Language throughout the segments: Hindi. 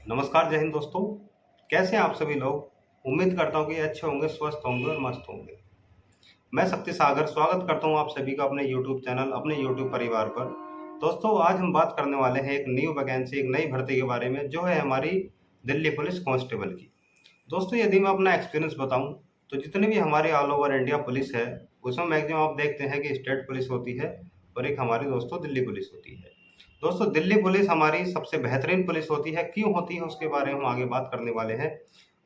नमस्कार, जय हिंद दोस्तों। कैसे हैं आप सभी लोग। उम्मीद करता हूँ कि अच्छे होंगे, स्वस्थ होंगे और मस्त होंगे। मैं शक्ति सागर स्वागत करता हूँ आप सभी का अपने यूट्यूब चैनल, अपने यूट्यूब परिवार पर। दोस्तों, आज हम बात करने वाले हैं एक न्यू वैकेंसी, एक नई भर्ती के बारे में, जो है हमारी दिल्ली पुलिस कांस्टेबल की। दोस्तों, यदि मैं अपना एक्सपीरियंस बताऊं तो जितनी भी हमारी ऑल ओवर इंडिया पुलिस है, उसमें मैक्सिमम आप देखते हैं कि स्टेट पुलिस होती है और एक हमारी दोस्तों दिल्ली पुलिस होती है। दोस्तों, दिल्ली पुलिस हमारी सबसे बेहतरीन पुलिस होती है। क्यों होती है उसके बारे में हम आगे बात करने वाले हैं।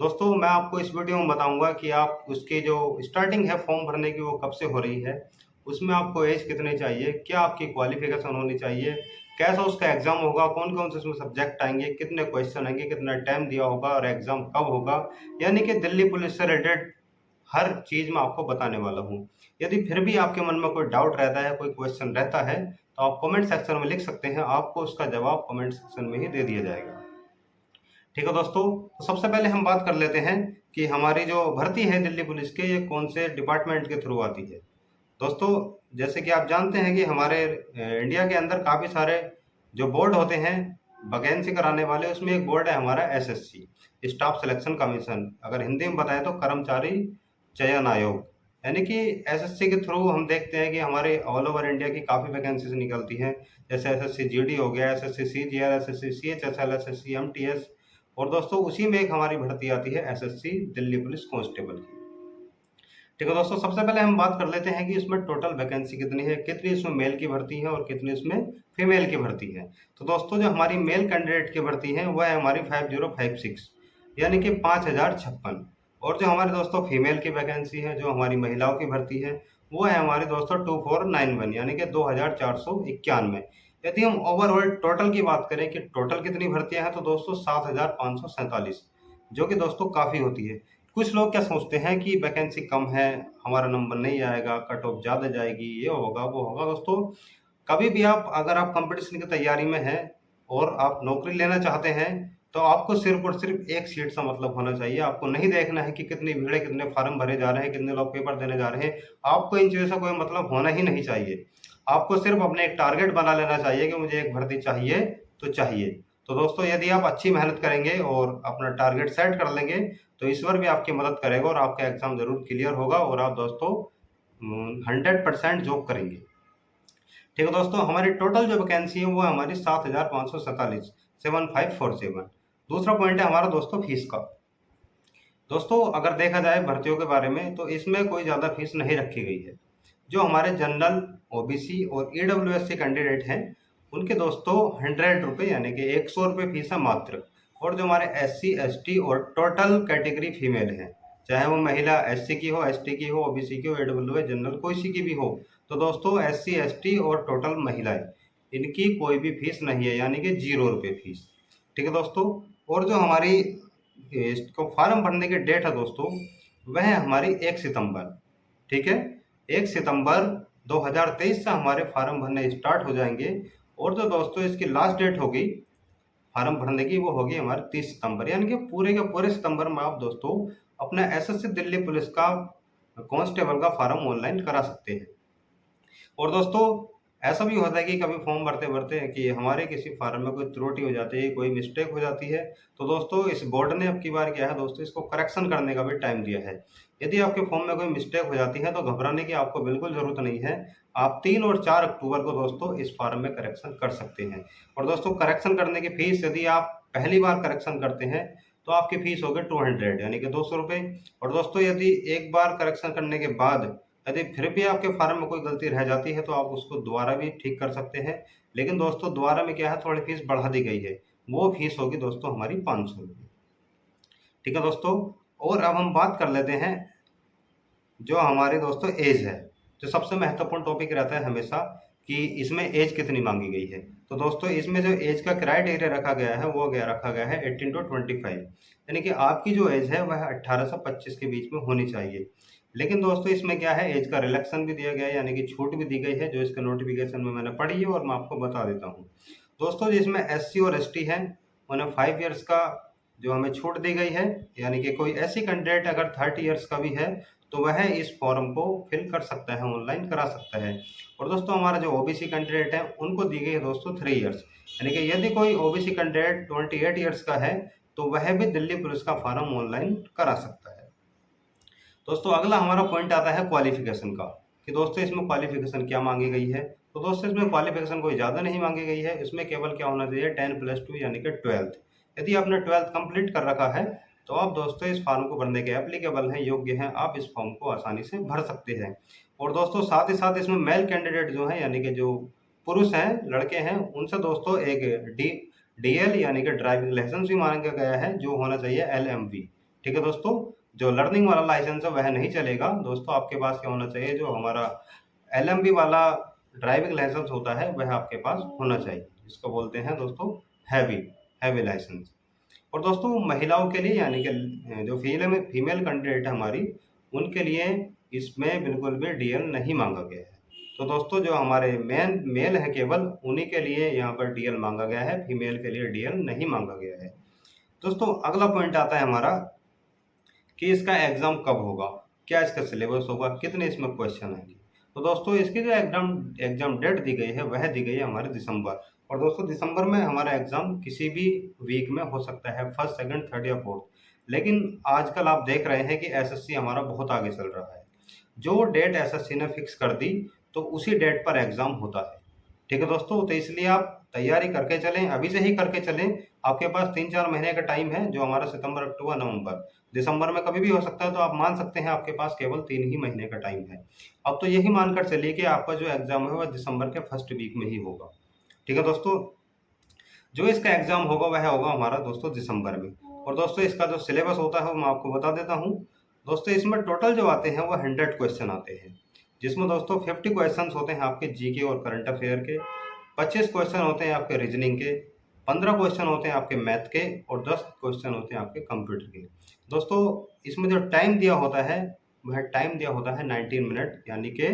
दोस्तों, मैं आपको इस वीडियो में बताऊंगा कि आप उसकी जो स्टार्टिंग है फॉर्म भरने की, वो कब से हो रही है, उसमें आपको एज कितनी चाहिए, क्या आपकी क्वालिफिकेशन होनी चाहिए, कैसा उसका एग्जाम होगा, कौन कौन से उसमें सब्जेक्ट आएंगे, कितने क्वेश्चन आएंगे, कितना टाइम दिया होगा और एग्जाम कब होगा। यानी कि दिल्ली पुलिस से रिलेटेड हर चीज़ मैं आपको बताने वाला हूँ। यदि फिर भी आपके मन में कोई डाउट रहता है, कोई क्वेश्चन रहता है, तो आप कमेंट सेक्शन में लिख सकते हैं। आपको उसका जवाब कमेंट सेक्शन में ही दे दिया जाएगा। ठीक है दोस्तों, तो सबसे पहले हम बात कर लेते हैं कि हमारी जो भर्ती है दिल्ली पुलिस के, ये कौन से डिपार्टमेंट के थ्रू आती है। दोस्तों, जैसे कि आप जानते हैं कि हमारे इंडिया के अंदर काफ़ी सारे जो बोर्ड होते हैं वैकेंसी कराने वाले, उसमें एक बोर्ड है हमारा एसएससी, स्टाफ सिलेक्शन कमीशन। अगर हिंदी में बताएं तो कर्मचारी चयन आयोग। यानी कि एसएससी के थ्रू हम देखते हैं कि हमारे ऑल ओवर इंडिया की काफ़ी वैकेंसीज निकलती हैं। जैसे एसएससी जीडी हो गया, SSC CGL, SSC CHSL, SSC MTS. और दोस्तों, उसी में एक हमारी भर्ती आती है एसएससी दिल्ली पुलिस कांस्टेबल की। ठीक है दोस्तों, सबसे पहले हम बात कर लेते हैं कि इसमें टोटल वैकेंसी कितनी है, कितनी इसमें मेल की भर्ती है और कितनी इसमें फीमेल की भर्ती है। तो दोस्तों, जो हमारी मेल कैंडिडेट की भर्ती है वह है हमारी 5056, यानी कि 5056। और जो हमारे दोस्तों फीमेल की वैकेंसी है, जो हमारी महिलाओं की भर्ती है, वो है हमारी दोस्तों 2491, यानी कि 2491। यदि हम ओवरऑल टोटल की बात करें कि टोटल कितनी भर्तियां हैं, तो दोस्तों 7547, जो कि दोस्तों काफ़ी होती है। कुछ लोग क्या सोचते हैं कि वैकेंसी कम है, हमारा नंबर नहीं आएगा, कट ऑफ ज़्यादा जाएगी, ये होगा वो होगा। दोस्तों, कभी भी आप अगर आप कंपटीशन की तैयारी में हैं और आप नौकरी लेना चाहते हैं, तो आपको सिर्फ और सिर्फ एक सीट से मतलब होना चाहिए। आपको नहीं देखना है कि कितनी भीड़ है, कितने फार्म भरे जा रहे हैं, कितने लोग पेपर देने जा रहे हैं। आपको इन चीज़ों से कोई मतलब होना ही नहीं चाहिए। आपको सिर्फ अपने एक टारगेट बना लेना चाहिए कि मुझे एक भर्ती चाहिए तो चाहिए। तो दोस्तों, यदि आप अच्छी मेहनत करेंगे और अपना टारगेट सेट कर लेंगे, तो ईश्वर भी आपकी मदद करेगा और आपका एग्जाम जरूर क्लियर होगा और आप दोस्तों 100% जॉब करेंगे। ठीक है दोस्तों, हमारी टोटल जो वैकेंसी है वो है हमारी 7547, 7547। दूसरा पॉइंट है हमारा दोस्तों फीस का। दोस्तों, अगर देखा जाए भर्तियों के बारे में, तो इसमें कोई ज़्यादा फीस नहीं रखी गई है। जो हमारे जनरल, ओबीसी और ईडब्ल्यूएस के कैंडिडेट हैं, उनके दोस्तों 100 रुपये, यानी कि 100 रुपये फीस है मात्र। और जो हमारे एससी, एसटी और टोटल कैटेगरी फीमेल हैं, चाहे वो महिला एससी की हो, एसटी की हो, ओबीसी की हो, ईडब्ल्यूएस जनरल कोई सी की भी हो, तो दोस्तों एससी, एसटी और टोटल महिलाएं, इनकी कोई भी फीस नहीं है, यानी कि 0 रुपये फीस। ठीक है दोस्तों, और जो हमारी इसको फॉर्म भरने की डेट है दोस्तों, वह है हमारी 1 सितंबर। ठीक है, 1 सितंबर 2023 से हमारे फॉर्म भरने स्टार्ट हो जाएंगे। और जो दोस्तों इसकी लास्ट डेट होगी फॉर्म भरने की, वो होगी हमारे 30 सितंबर। यानी कि पूरे के पूरे सितंबर में आप दोस्तों अपना एसएससी दिल्ली पुलिस का कांस्टेबल का फॉर्म ऑनलाइन करा सकते हैं। और दोस्तों, ऐसा भी होता है कि कभी फॉर्म भरते भरते कि हमारे किसी फॉर्म में कोई त्रुटि हो जाती है, कोई मिस्टेक हो जाती है, तो दोस्तों इस बोर्ड ने अब की बार क्या है दोस्तों, इसको करेक्शन करने का भी टाइम दिया है। यदि आपके फॉर्म में कोई मिस्टेक हो जाती है, तो घबराने की आपको बिल्कुल ज़रूरत नहीं है। आप 3 और 4 अक्टूबर को दोस्तों इस फॉर्म में करेक्शन कर सकते हैं। और दोस्तों, करेक्शन करने की फीस, यदि आप पहली बार करेक्शन करते हैं, तो आपकी फीस होगी 200, यानी कि 200 रुपये। और दोस्तों, यदि एक बार करेक्शन करने के बाद यदि फिर भी आपके फार्म में कोई गलती रह जाती है, तो आप उसको दोबारा भी ठीक कर सकते हैं। लेकिन दोस्तों, दोबारा में क्या है, थोड़ी फीस बढ़ा दी गई है। वो फीस होगी दोस्तों हमारी 500 रुपये। ठीक है दोस्तों, और अब हम बात कर लेते हैं जो हमारी दोस्तों एज है। जो सबसे महत्वपूर्ण टॉपिक रहता है हमेशा कि इसमें एज कितनी मांगी गई है। तो दोस्तों, इसमें जो एज का क्राइटेरिया रखा गया है, वो रखा गया है 18 to 25, यानी कि आपकी जो एज है वह 18 से 25 के बीच में होनी चाहिए। लेकिन दोस्तों, इसमें क्या है, एज का रिलैक्सन भी दिया गया है, यानी कि छूट भी दी गई है, जो इसके नोटिफिकेशन में मैंने पढ़ी है और मैं आपको बता देता हूँ। दोस्तों, जिसमें एससी और एसटी है, उन्हें 5 ईयर्स का जो हमें छूट दी गई है। यानी कि कोई ऐसी कैंडिडेट अगर 30 ईयर्स का भी है, तो वह इस फॉर्म को फिल कर सकता है, ऑनलाइन करा सकता है। और दोस्तों हमारा जो ओबीसी कैंडिडेट है उनको दी गई है दोस्तों 3 इयर्स, यानी कि यदि कोई ओबीसी कैंडिडेट 28 इयर्स का है तो वह भी दिल्ली पुलिस का फॉर्म ऑनलाइन करा सकता है। दोस्तों अगला हमारा पॉइंट आता है क्वालिफिकेशन का, कि दोस्तों इसमें क्वालिफिकेशन क्या मांगी गई है। तो दोस्तों इसमें क्वालिफिकेशन कोई ज़्यादा नहीं मांगी गई है, इसमें केवल क्या होना चाहिए 10+2 यानी कि 12th। यदि आपने 12th कंप्लीट कर रखा है तो आप दोस्तों इस फॉर्म को भरने के एप्लीकेबल हैं, योग्य हैं, आप इस फॉर्म को आसानी से भर सकते हैं। और दोस्तों साथ ही साथ इसमें मेल कैंडिडेट जो है यानी कि जो पुरुष हैं, लड़के हैं, उनसे दोस्तों एक डीएल यानी कि ड्राइविंग लाइसेंस भी मांगा गया है, जो होना चाहिए एलएमवी। ठीक है दोस्तों, जो लर्निंग वाला लाइसेंस है वह नहीं चलेगा दोस्तों, आपके पास क्या होना चाहिए, जो हमारा एलएमवी वाला ड्राइविंग लाइसेंस होता है वह आपके पास होना चाहिए, जिसको बोलते हैं दोस्तों हैवी हैवी लाइसेंस। और दोस्तों महिलाओं के लिए यानी कि जो फीमेल कैंडिडेट है हमारी, उनके लिए इसमें बिल्कुल भी डीएल नहीं मांगा गया है। तो दोस्तों जो हमारे मेल है केवल उन्हीं के लिए यहाँ पर डीएल मांगा गया है, फीमेल के लिए डीएल नहीं मांगा गया है। दोस्तों अगला पॉइंट आता है हमारा कि इसका एग्जाम कब होगा, क्या इसका सिलेबस होगा, कितने इसमें क्वेश्चन आएंगे। तो दोस्तों इसकी जो एग्जाम एग्जाम डेट दी गई है वह दी गई है हमारे दिसंबर। और दोस्तों दिसंबर में हमारा एग्जाम किसी भी वीक में हो सकता है, फर्स्ट, सेकंड, थर्ड या फोर्थ। लेकिन आजकल आप देख रहे हैं कि एसएससी हमारा बहुत आगे चल रहा है, जो डेट एसएससी ने फिक्स कर दी तो उसी डेट पर एग्जाम होता है। ठीक है दोस्तों, तो इसलिए आप तैयारी करके चलें, अभी से ही करके चलें। आपके पास 3-4 महीने का टाइम है, जो हमारा सितंबर, अक्टूबर, नवंबर, दिसंबर में कभी भी हो सकता है, तो आप मान सकते हैं आपके पास केवल 3 ही महीने का टाइम है। अब तो यही मानकर चलिए कि आपका जो एग्जाम है वह दिसंबर के फर्स्ट वीक में ही होगा। ठीक है दोस्तों, जो इसका एग्जाम होगा वह होगा हमारा दोस्तों दिसंबर में। और दोस्तों इसका जो सिलेबस होता है वो मैं आपको बता देता हूँ। दोस्तों इसमें टोटल जो आते हैं वो 100 क्वेश्चन आते हैं, जिसमें दोस्तों 50 क्वेश्चन होते हैं आपके जीके और करंट अफेयर के, 25 क्वेश्चन होते हैं आपके रीजनिंग के, 15 क्वेश्चन होते हैं आपके मैथ के, और 10 क्वेश्चन होते हैं आपके कंप्यूटर के। दोस्तों इसमें जो टाइम दिया होता है वह टाइम दिया होता है 19 मिनट यानी कि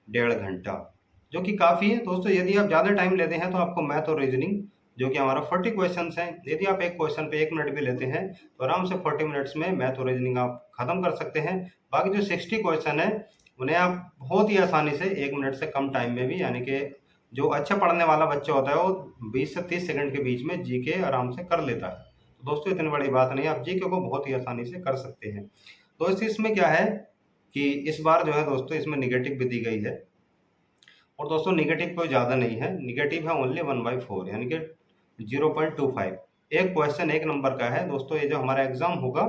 1.5 घंटा, जो कि काफ़ी है दोस्तों। यदि आप ज़्यादा टाइम लेते हैं तो आपको मैथ और रीजनिंग, जो कि हमारा 40 क्वेश्चन हैं, यदि आप एक क्वेश्चन पे 1 मिनट भी लेते हैं तो आराम से 40 मिनट्स में मैथ और रीजनिंग आप खत्म कर सकते हैं। बाकी जो 60 क्वेश्चन है उन्हें आप बहुत ही आसानी से 1 मिनट से कम टाइम में भी, यानी कि जो अच्छा पढ़ने वाला बच्चा होता है वो 20 से 30 सेकंड के बीच में जीके आराम से कर लेता है। तो दोस्तों इतनी बड़ी बात नहीं है, आप जीके को बहुत ही आसानी से कर सकते हैं। तो इसमें क्या है कि इस बार जो है दोस्तों इसमें निगेटिव भी दी गई है। और दोस्तों निगेटिव कोई ज़्यादा नहीं है, निगेटिव है ओनली 1/4 यानी कि 0.25। एक क्वेश्चन 1 नंबर का है दोस्तों। ये जो हमारा एग्जाम होगा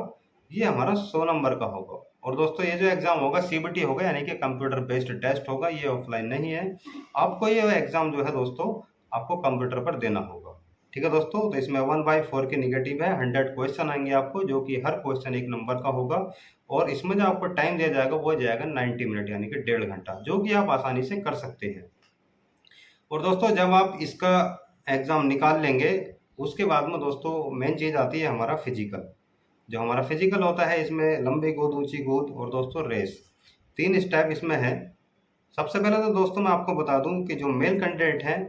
ये हमारा 100 नंबर का होगा। और दोस्तों ये जो एग्जाम होगा सीबीटी होगा, यानी कि कंप्यूटर बेस्ड टेस्ट होगा, ये ऑफलाइन नहीं है। आपको ये एग्जाम जो है दोस्तों आपको कंप्यूटर पर देना होगा। ठीक है दोस्तों, तो इसमें 1/4 की निगेटिव है, 100 क्वेश्चन आएंगे आपको, जो कि हर क्वेश्चन 1 नंबर का होगा। और इसमें जो आपको टाइम दिया जाएगा वो जाएगा 90 मिनट यानी कि 1.5 घंटा, जो कि आप आसानी से कर सकते हैं। और दोस्तों जब आप इसका एग्ज़ाम निकाल लेंगे उसके बाद में दोस्तों मेन चीज़ आती है हमारा फिजिकल। जो हमारा फिजिकल होता है इसमें लंबी कूद, ऊंची कूद और दोस्तों रेस, 3 स्टेप इसमें है। सबसे पहले तो दोस्तों मैं आपको बता दूं कि जो मेल कैंडिडेट हैं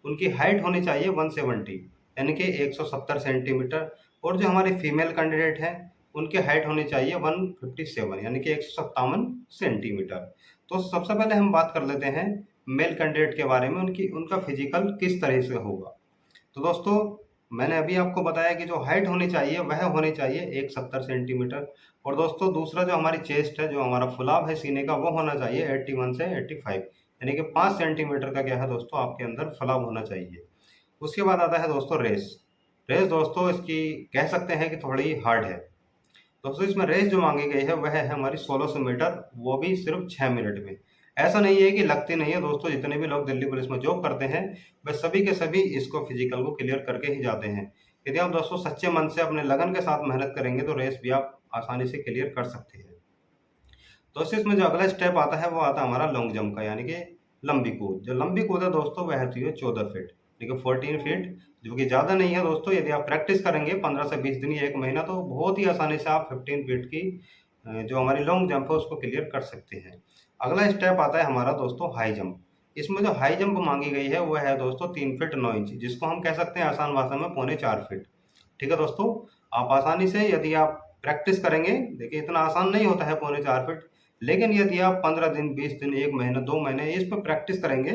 उनकी हाइट होनी चाहिए 170 यानी कि 170 सेंटीमीटर। और जो हमारे फीमेल कैंडिडेट हैं उनकी हाइट होनी चाहिए 157 यानी कि 157 सेंटीमीटर। तो सबसे पहले हम बात कर लेते हैं मेल कैंडिडेट के बारे में, उनकी उनका फिजिकल किस तरह से होगा। तो दोस्तों मैंने अभी आपको बताया कि जो हाइट होनी चाहिए वह होनी चाहिए 170 सेंटीमीटर। और दोस्तों दूसरा जो हमारी चेस्ट है, जो हमारा फुलाव है सीने का, वो होना चाहिए 81 से 85 यानी कि 5 सेंटीमीटर का क्या है दोस्तों आपके अंदर फुलाव होना चाहिए। उसके बाद आता है दोस्तों रेस। रेस दोस्तों इसकी कह सकते हैं कि थोड़ी हार्ड है दोस्तों। इसमें रेस जो मांगी गई है वह है हमारी 1600 मीटर, वो भी सिर्फ 6 मिनट में। ऐसा नहीं है कि लगती नहीं है दोस्तों, जितने भी लोग दिल्ली पुलिस में जॉब करते हैं वह सभी के सभी इसको फिजिकल को क्लियर करके ही जाते हैं। यदि आप दोस्तों सच्चे मन से अपने लगन के साथ मेहनत करेंगे तो रेस भी आप आसानी से क्लियर कर सकते हैं। दोस्तों इसमें जो अगला स्टेप आता है वो आता है हमारा लॉन्ग जंप का, यानी कि लंबी कूद। जो लंबी कूद है दोस्तों वह होती है 14 फीट, ठीक है 14 फीट, जो कि ज़्यादा नहीं है दोस्तों। यदि आप प्रैक्टिस करेंगे 15 से 20 दिन या 1 महीना तो बहुत ही आसानी से आप 15 फीट की जो हमारी लॉन्ग जंप है उसको क्लियर कर सकते हैं। अगला स्टेप आता है हमारा दोस्तों हाई जंप। इसमें जो हाई जंप मांगी गई है वह है दोस्तों 3 फीट 9 इंच, जिसको हम कह सकते हैं आसान भाषा में 3.25 फीट। ठीक है दोस्तों, आप आसानी से यदि आप प्रैक्टिस करेंगे, देखिए इतना आसान नहीं होता है 3.25 फीट। लेकिन यदि आप 15 दिन, 20 दिन, 1 महीना, 2 महीने इस पर प्रैक्टिस करेंगे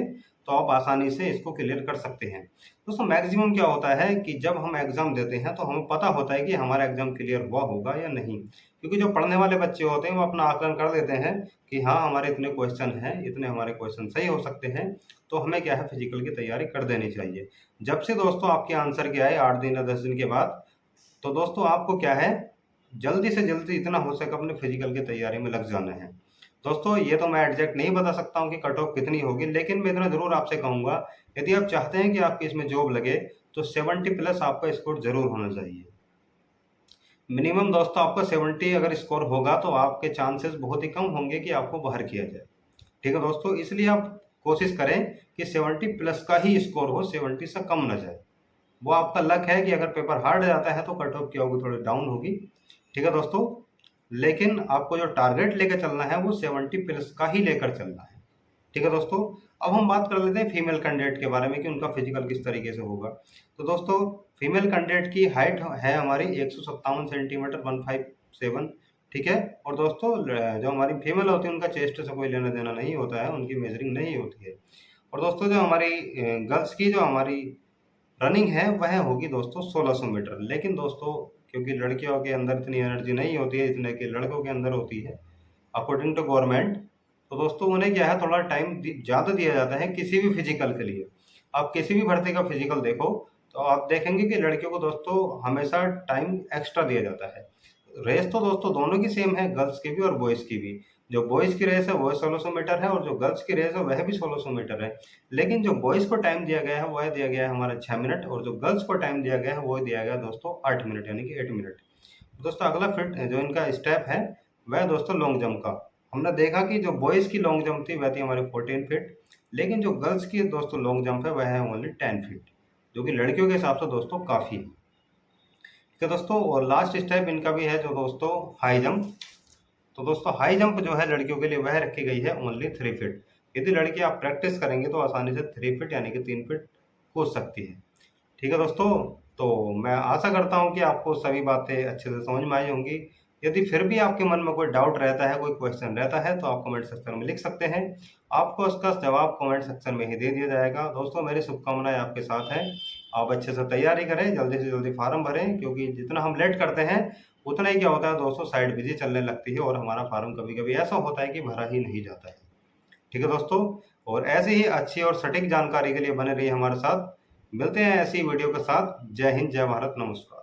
तो आप आसानी से इसको क्लियर कर सकते हैं। दोस्तों मैक्सिमम क्या होता है कि जब हम एग्ज़ाम देते हैं तो हमें पता होता है कि हमारा एग्ज़ाम क्लियर हुआ होगा या नहीं। क्योंकि जो पढ़ने वाले बच्चे होते हैं वो अपना आकलन कर देते हैं कि हाँ, हमारे इतने क्वेश्चन हैं, इतने हमारे क्वेश्चन सही हो सकते हैं, तो हमें क्या है फिजिकल की तैयारी कर देनी चाहिए। जब से दोस्तों आपके आंसर के आए 8 दिन या 10 दिन के बाद, तो दोस्तों आपको क्या है जल्दी से जल्दी इतना हो सके अपने फिजिकल की तैयारी में लग जाना है। दोस्तों ये तो मैं एग्जैक्ट नहीं बता सकता हूँ कि कट ऑफ कितनी होगी, लेकिन मैं इतना ज़रूर आपसे कहूँगा, यदि आप चाहते हैं कि आपकी इसमें जॉब लगे तो 70 प्लस आपका स्कोर ज़रूर होना चाहिए। मिनिमम दोस्तों आपका 70 अगर स्कोर होगा तो आपके चांसेस बहुत ही कम होंगे कि आपको बाहर किया जाए। ठीक है दोस्तों, इसलिए आप कोशिश करें कि 70 प्लस का ही स्कोर हो, 70 से कम ना जाए। वो आपका लक है कि अगर पेपर हार्ड जाता है तो कट ऑफ क्या होगी, थोड़ी डाउन होगी। ठीक है दोस्तों, लेकिन आपको जो टारगेट लेकर चलना है वो 70 प्लस का ही लेकर चलना है। ठीक है दोस्तों, अब हम बात कर लेते हैं फीमेल कैंडिडेट के बारे में कि उनका फिजिकल किस तरीके से होगा। तो दोस्तों फीमेल कैंडिडेट की हाइट है हमारी 157 सेंटीमीटर 157। ठीक है, और दोस्तों जो हमारी फीमेल होती है उनका चेस्ट से कोई लेना देना नहीं होता है, उनकी मेजरिंग नहीं होती है। और दोस्तों जो हमारी गर्ल्स की जो हमारी रनिंग है वह होगी दोस्तों 1600 मीटर। लेकिन दोस्तों क्योंकि लड़कियों के अंदर इतनी एनर्जी नहीं होती है जितने कि लड़कों के अंदर होती है अकॉर्डिंग टू गवर्नमेंट, तो दोस्तों उन्हें क्या है थोड़ा टाइम ज़्यादा दिया जाता है किसी भी फिजिकल के लिए। आप किसी भी भर्ती का फिजिकल देखो तो आप देखेंगे कि लड़कियों को दोस्तों हमेशा टाइम एक्स्ट्रा दिया जाता है। रेस तो दोस्तों दोनों की सेम है, गर्ल्स की भी और बॉयज़ की भी। जो बॉयज़ की रेस है वह 1600 मीटर है और जो गर्ल्स की रेस है वह भी 1600 मीटर है। लेकिन जो बॉयज़ को टाइम दिया गया है वह दिया गया है हमारा 6 मिनट, और जो गर्ल्स को टाइम दिया गया है वो दिया गया है दोस्तों 8 मिनट यानी कि 8 मिनट। दोस्तों अगला फिट जो इनका स्टेप है वह दोस्तों लॉन्ग जंप का। हमने देखा कि जो बॉयज़ की लॉन्ग जंप थी वह थी हमारी 14 फीट, लेकिन जो गर्ल्स की दोस्तों लॉन्ग जंप है वह है ओनली 10 फीट, जो कि लड़कियों के हिसाब से दोस्तों काफ़ी है। ठीक है दोस्तों, और लास्ट स्टेप इनका भी है जो दोस्तों हाई जंप। तो दोस्तों हाई जंप जो है लड़कियों के लिए वह रखी गई है ओनली 3 फीट। यदि लड़की आप प्रैक्टिस करेंगे तो आसानी से 3 फीट यानी कि 3 फीट कूद सकती है। ठीक है दोस्तों, तो मैं आशा करता हूँ कि आपको सभी बातें अच्छे से समझ में आई होंगी। यदि फिर भी आपके मन में कोई डाउट रहता है, कोई क्वेश्चन रहता है, तो आप कमेंट सेक्शन में लिख सकते हैं। आपको उसका जवाब कमेंट सेक्शन में ही दे दिया जाएगा। दोस्तों मेरी शुभकामनाएं आपके साथ हैं। आप अच्छे से तैयारी करें, जल्दी से जल्दी फार्म भरें, क्योंकि जितना हम लेट करते हैं उतना ही क्या होता है दोस्तों साइड बिजी चलने लगती है और हमारा फार्म कभी कभी ऐसा होता है कि भरा ही नहीं जाता है। ठीक है दोस्तों, और ऐसे ही अच्छी और सटीक जानकारी के लिए बने रहिए हमारे साथ। मिलते हैं ऐसी वीडियो के साथ। जय हिंद, जय भारत, नमस्कार।